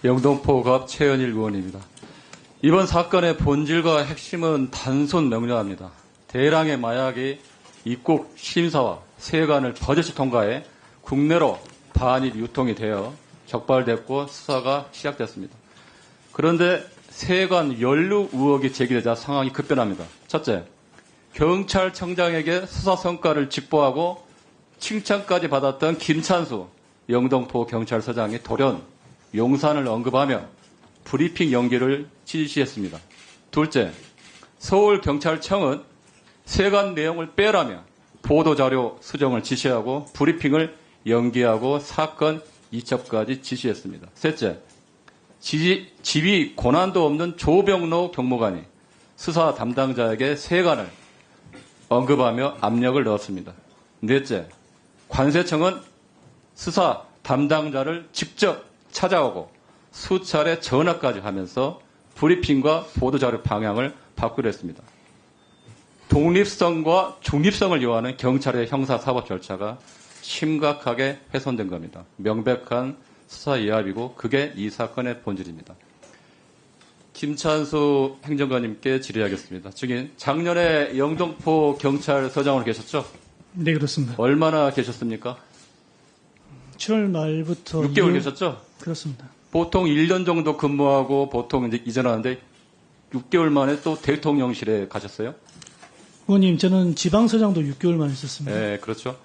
영등포갑 최현일 의원입니다. 이번 사건의 본질과 핵심은 단순 명료합니다. 대량의 마약이 입국 심사와 세관을 버젓이 통과해 국내로 반입 유통이 되어 적발됐고 수사가 시작됐습니다. 그런데 세관 연루 의혹이 제기되자 상황이 급변합니다. 첫째, 경찰청장에게 수사 성과를 직보하고 칭찬까지 받았던 김찬수 영등포 경찰서장이 돌연 용산을 언급하며 브리핑 연기를 지시했습니다. 둘째, 서울경찰청은 세관 내용을 빼라며 보도자료 수정을 지시하고 브리핑을 연기하고 사건 이첩까지 지시했습니다. 셋째, 지휘 권한도 없는 조병로 경무관이 수사 담당자에게 세관을 언급하며 압력을 넣었습니다. 넷째, 관세청은 수사 담당자를 직접 찾아오고 수차례 전화까지 하면서 브리핑과 보도자료 방향을 바꾸려 했습니다. 독립성과 중립성을 요하는 경찰의 형사사법 절차가 심각하게 훼손된 겁니다. 명백한 수사 이합이고 그게 이 사건의 본질입니다. 김찬수 행정관님께 질의하겠습니다. 증인, 작년에 영등포 경찰서장으로 계셨죠? 네, 그렇습니다. 얼마나 계셨습니까? 7월 말부터 6개월 계셨죠? 그렇습니다. 보통 1년 정도 근무하고 보통 이제 이전하는데 6개월 만에 또 대통령실에 가셨어요? 의원님, 저는 지방서장도 6개월만 있었습니다. 네, 그렇죠.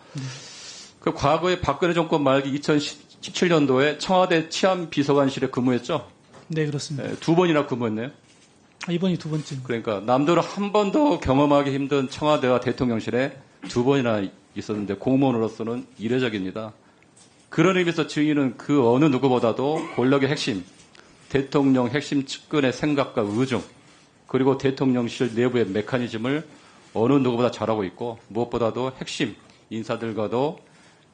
그 과거에 박근혜 정권 말기 2017년도에 청와대 치안비서관실에 근무했죠? 네, 그렇습니다. 네, 2번이나 근무했네요. 이번이 두 번째입니다. 그러니까 남들은 한 번도 경험하기 힘든 청와대와 대통령실에 2번이나 있었는데 공무원으로서는 이례적입니다. 그런 의미에서 증인은 그 어느 누구보다도 권력의 핵심, 대통령 핵심 측근의 생각과 의중, 그리고 대통령실 내부의 메커니즘을 어느 누구보다 잘하고 있고 무엇보다도 핵심 인사들과도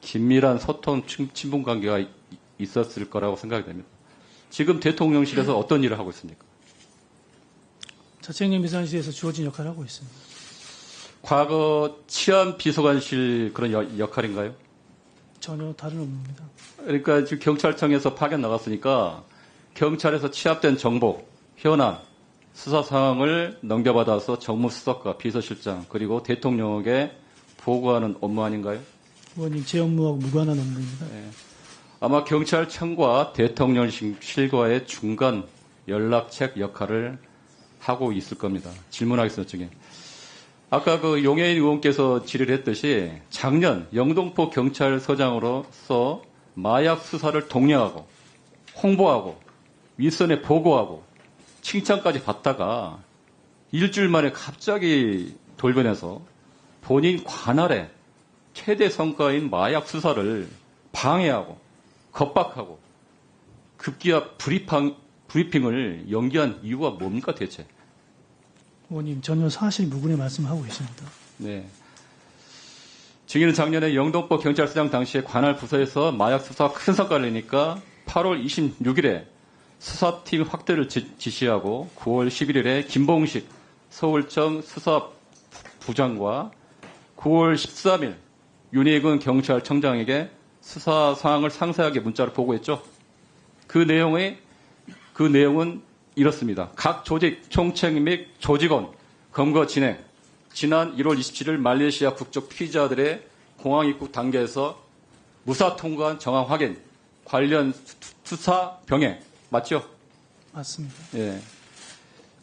긴밀한 소통, 친분 관계가 있었을 거라고 생각이 됩니다. 지금 대통령실에서 어떤 일을 하고 있습니까? 자치행정 비서관실에서 주어진 역할을 하고 있습니다. 과거 치안비서관실 그런 역할인가요? 전혀 다른 업무입니다. 그러니까 지금 경찰청에서 파견 나갔으니까 경찰에서 취합된 정보, 현안, 수사 상황을 넘겨받아서 정무수석과 비서실장 그리고 대통령에게 보고하는 업무 아닌가요? 의원님, 제 업무하고 무관한 업무입니다. 네. 아마 경찰청과 대통령실과의 중간 연락책 역할을 하고 있을 겁니다. 질문하겠습니다, 증인. 아까 그 용해인 의원께서 질의를 했듯이 작년 영등포 경찰서장으로서 마약 수사를 독려하고 홍보하고 윗선에 보고하고 칭찬까지 받다가 일주일 만에 갑자기 돌변해서 본인 관할의 최대 성과인 마약 수사를 방해하고 겁박하고 급기야 브리핑을 연기한 이유가 뭡니까 대체? 의원님, 전혀 사실 무근의 말씀하고 있습니다. 네. 증인은 작년에 영등포 경찰서장 당시에 관할 부서에서 마약 수사가 큰 성과를 내니까 8월 26일에 수사팀 확대를 지시하고 9월 11일에 김봉식 서울청 수사부장과 9월 13일 윤희근 경찰청장에게 수사 사항을 상세하게 문자로 보고했죠. 그 내용은 이렇습니다. 각 조직 총책 및 조직원 검거 진행. 지난 1월 27일 말레이시아 국적 피의자들의 공항 입국 단계에서 무사 통과한 정황 확인, 관련 수사 병행 맞죠? 맞습니다. 예.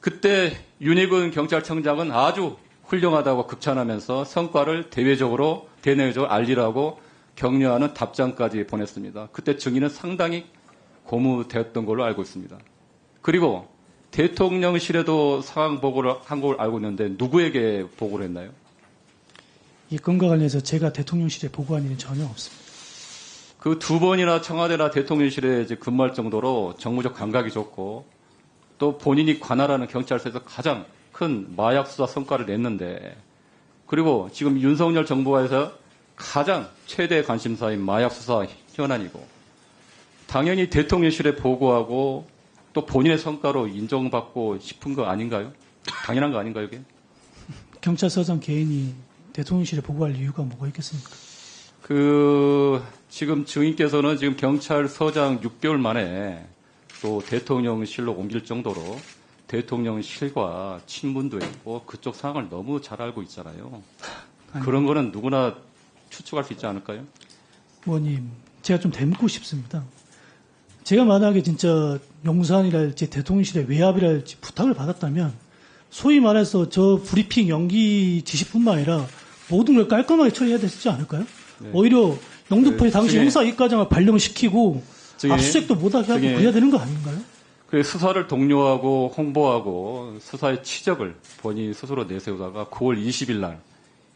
그때 윤희근 경찰청장은 아주 훌륭하다고 극찬하면서 성과를 대내외적으로 알리라고 격려하는 답장까지 보냈습니다. 그때 증인은 상당히 고무되었던 걸로 알고 있습니다. 그리고 대통령실에도 상황 보고를 한 걸 알고 있는데 누구에게 보고를 했나요? 이 건과 관련해서 제가 대통령실에 보고한 일은 전혀 없습니다. 그 2번이나 청와대나 대통령실에 이제 근무할 정도로 정무적 감각이 좋고 또 본인이 관할하는 경찰서에서 가장 큰 마약 수사 성과를 냈는데 그리고 지금 윤석열 정부에서 가장 최대 관심사인 마약 수사 현안이고 당연히 대통령실에 보고하고 또 본인의 성과로 인정받고 싶은 거 아닌가요? 당연한 거 아닌가요, 이게? 경찰서장 개인이 대통령실에 보고할 이유가 뭐가 있겠습니까? 지금 증인께서는 지금 경찰서장 6개월 만에 또 대통령실로 옮길 정도로 대통령실과 친분도 있고 그쪽 상황을 너무 잘 알고 있잖아요. 아니, 그런 거는 누구나 추측할 수 있지 않을까요? 의원님, 제가 좀 되묻고 싶습니다. 제가 만약에 진짜 용산이랄지 대통령실에 외압이랄지 부탁을 받았다면 소위 말해서 저 브리핑 연기 지시뿐만 아니라 모든 걸 깔끔하게 처리해야 되지 않을까요? 네. 오히려 영등포의 당시 중에- 형사 이과장을 발령시키고 저기- 압수수색도 못하게 하고 저기- 그래야 되는 거 아닌가요? 그 수사를 독려하고 홍보하고 수사의 치적을 본인 스스로 내세우다가 9월 20일 날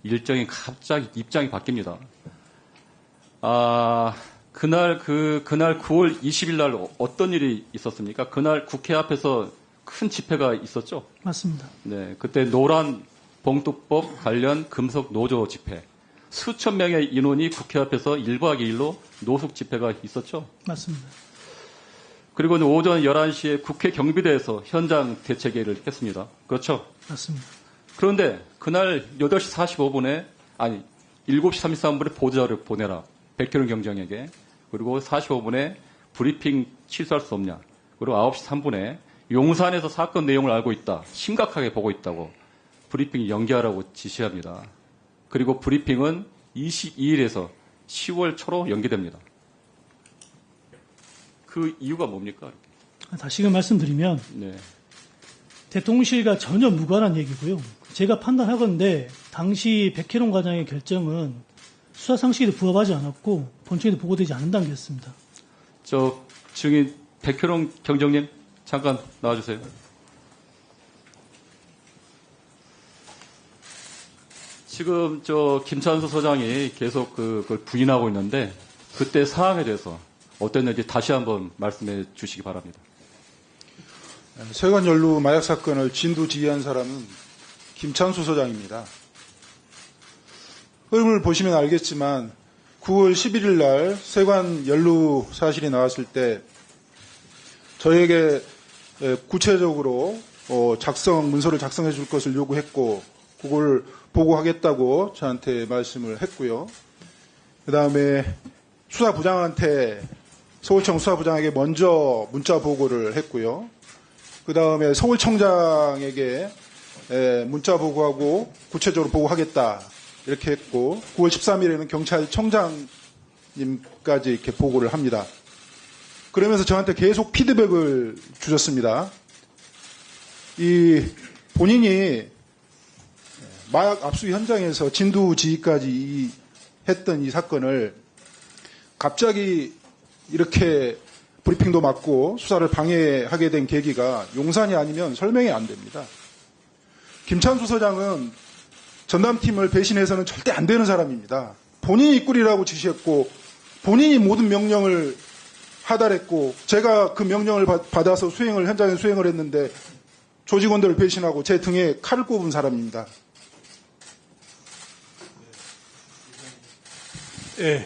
일정이 갑자기 입장이 바뀝니다. 그날 9월 20일 날 어떤 일이 있었습니까? 그날 국회 앞에서 큰 집회가 있었죠. 맞습니다. 네, 그때 노란 봉투법 관련 금속 노조 집회. 수천 명의 인원이 국회 앞에서 1박 2일로 노숙 집회가 있었죠. 맞습니다. 그리고 오전 11시에 국회 경비대에서 현장 대책회의를 했습니다. 그렇죠? 맞습니다. 그런데 그날 8시 45분에, 7시 33분에 보도자료를 보내라. 백현웅 경정에게. 그리고 45분에 브리핑 취소할 수 없냐. 그리고 9시 3분에 용산에서 사건 내용을 알고 있다. 심각하게 보고 있다고. 브리핑 연기하라고 지시합니다. 그리고 브리핑은 22일에서 10월 초로 연기됩니다. 그 이유가 뭡니까? 다시금 말씀드리면 네. 대통령실과 전혀 무관한 얘기고요. 제가 판단하건대 당시 백혜룡 과장의 결정은 수사 상식에도 부합하지 않았고 본청에도 보고되지 않는다는 게 있습니다. 저 증인 백현웅 경정님 잠깐 나와주세요. 지금 저 김찬수 소장이 계속 그걸 부인하고 있는데 그때 상황에 대해서 어땠는지 다시 한번 말씀해 주시기 바랍니다. 세관 연루 마약 사건을 진두지휘한 사람은 김찬수 소장입니다. 흐름을 보시면 알겠지만 9월 11일 날 세관 연루 사실이 나왔을 때 저에게 구체적으로 문서를 작성해 줄 것을 요구했고 그걸 보고하겠다고 저한테 말씀을 했고요. 그다음에 수사부장한테 서울청 수사부장에게 먼저 문자 보고를 했고요. 그다음에 서울청장에게 문자 보고하고 구체적으로 보고하겠다 이렇게 했고 9월 13일에는 경찰청장님까지 이렇게 보고를 합니다. 그러면서 저한테 계속 피드백을 주셨습니다. 본인이 마약 압수 현장에서 진두지휘까지 했던 이 사건을 갑자기 이렇게 브리핑도 맞고 수사를 방해하게 된 계기가 용산이 아니면 설명이 안 됩니다. 김찬수 서장은 전담팀을 배신해서는 절대 안 되는 사람입니다. 본인이 꾸리라고 지시했고 본인이 모든 명령을 하달했고 제가 그 명령을 받아서 현장에 수행을 했는데 조직원들을 배신하고 제 등에 칼을 꼽은 사람입니다. 예,